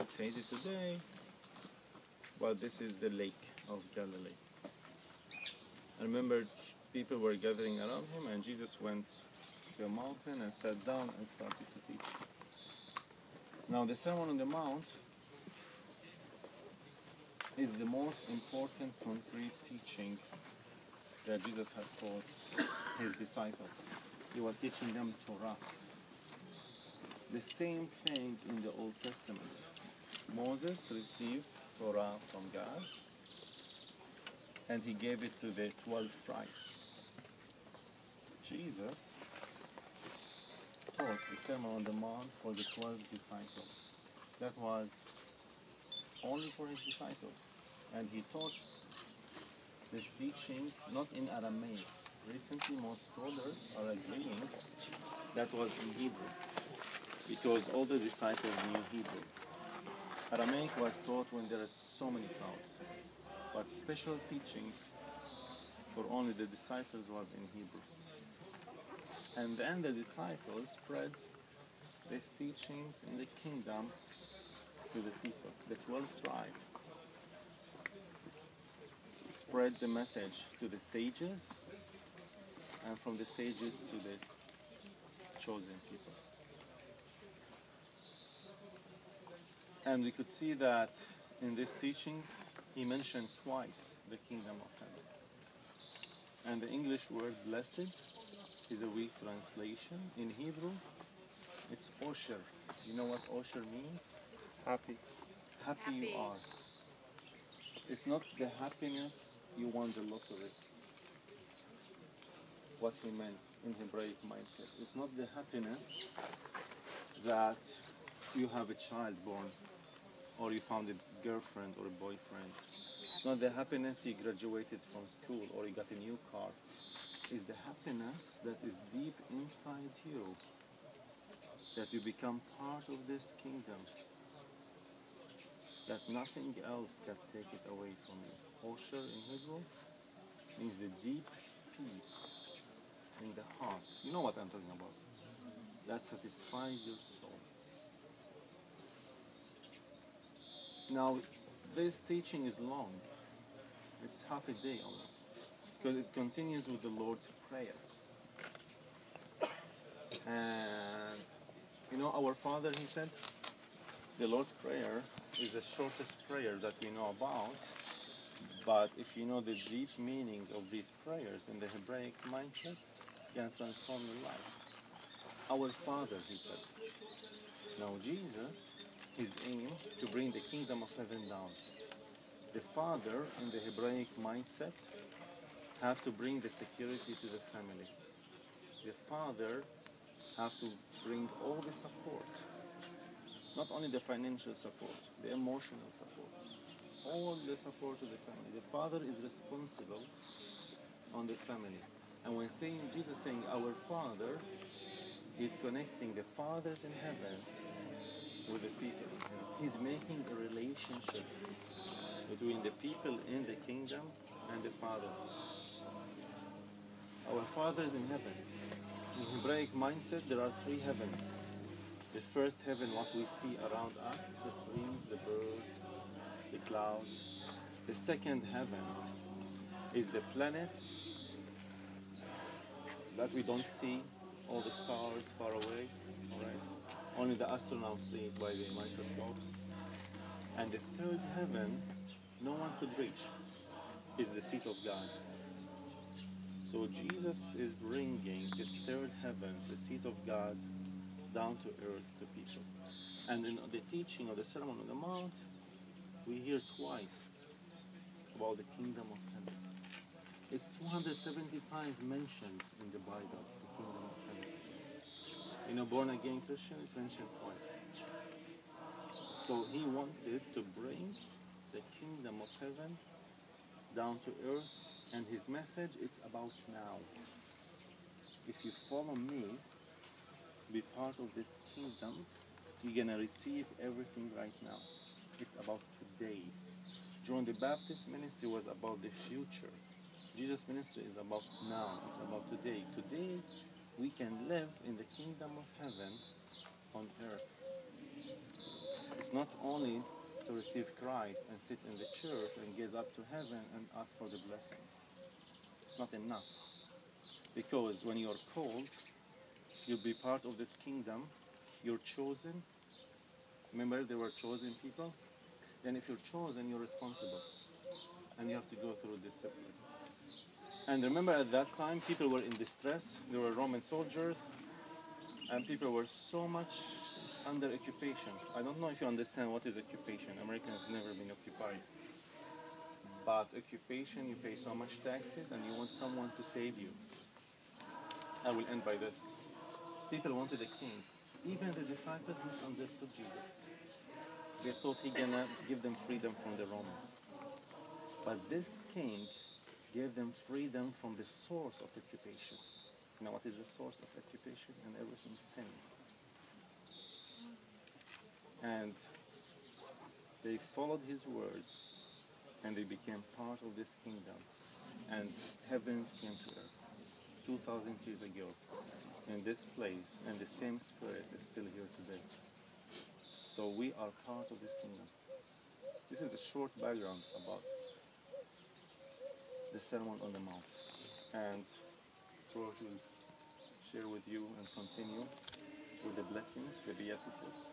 it says it today, but this is the lake of Galilee. I remember people were gathering around him, and Jesus went to a mountain and sat down and started to teach. Now, the Sermon on the Mount is the most important concrete teaching that Jesus had taught his disciples. He was teaching them Torah. The same thing in the Old Testament. Moses received Torah from God, and he gave it to the 12 tribes. Jesus taught the Sermon on the Mount for the 12 disciples. That was only for his disciples. And he taught this teaching not in Aramaic. Recently, most scholars are agreeing that was in Hebrew, because all the disciples knew Hebrew. Aramaic was taught when there are so many crowds, but special teachings for only the disciples was in Hebrew. And then the disciples spread these teachings in the kingdom to the people. The 12 tribes spread the message to the sages, and from the sages to the chosen people. And we could see that in this teaching, he mentioned twice the kingdom of heaven. And the English word blessed is a weak translation. In Hebrew, it's osher. You know what osher means? Happy. Happy you are. It's not the happiness you won the lottery. What he meant in Hebraic mindset. It's not the happiness that you have a child born, or you found a girlfriend or a boyfriend. It's not the happiness you graduated from school or you got a new car. It's the happiness that is deep inside you, that you become part of this kingdom, that nothing else can take it away from you. Osher in Hebrew means the deep peace in the heart. You know what I'm talking about. That satisfies your soul. Now, this teaching is long. It's half a day almost, because it continues with the Lord's Prayer. And you know, our Father, he said, the Lord's Prayer is the shortest prayer that we know about, but if you know the deep meanings of these prayers in the Hebraic mindset, it can transform your lives. Our Father, he said. Now Jesus, his aim to bring the kingdom of heaven down. The father in the Hebraic mindset have to bring the security to the family. The father have to bring all the support, not only the financial support, the emotional support, all the support to the family. The father is responsible on the family. And when Jesus saying our Father, he's connecting the fathers in heavens with the people in heaven. He's making a relationship between the people in the kingdom and the Father. Our fathers in heavens. In Hebraic mindset, there are 3 heavens. The first heaven, what we see around us, the trees, the birds, the clouds. The second heaven is the planets that we don't see, all the stars far away, all right? Only the astronauts see it by the microscopes. And the third heaven, no one could reach, is the seat of God. So Jesus is bringing the third heavens, the seat of God, down to earth to people. And in the teaching of the Sermon on the Mount, we hear twice about the kingdom of heaven. It's 270 times mentioned in the Bible, the kingdom of heaven. In a born-again Christian, it's mentioned twice. So he wanted to bring the kingdom of heaven down to earth, and his message, it's about now. If you follow me, be part of this kingdom, you're gonna receive everything right now. It's about today. John the Baptist ministry was about the future. Jesus' ministry is about now. It's about today. Today, we can live in the kingdom of heaven on earth. It's not only to receive Christ and sit in the church and gaze up to heaven and ask for the blessings. It's not enough. Because when you're called, you'll be part of this kingdom. You're chosen. Remember, they were chosen people. Then if you're chosen, you're responsible. And you have to go through discipline. And remember, at that time, people were in distress. There were Roman soldiers. And people were so much under occupation. I don't know if you understand what is occupation. America has never been occupied. But occupation, you pay so much taxes and you want someone to save you. I will end by this. People wanted a king. Even the disciples misunderstood Jesus. They thought he gonna give them freedom from the Romans. But this king gave them freedom from the source of occupation. You know what is the source of occupation? And everything sin. And they followed his words and they became part of this kingdom. And heavens came to earth 2,000 years ago. In this place, and the same spirit is still here today. So we are part of this kingdom. This is a short background about the Sermon on the Mount. And George will share with you and continue with the blessings, the Beatitudes.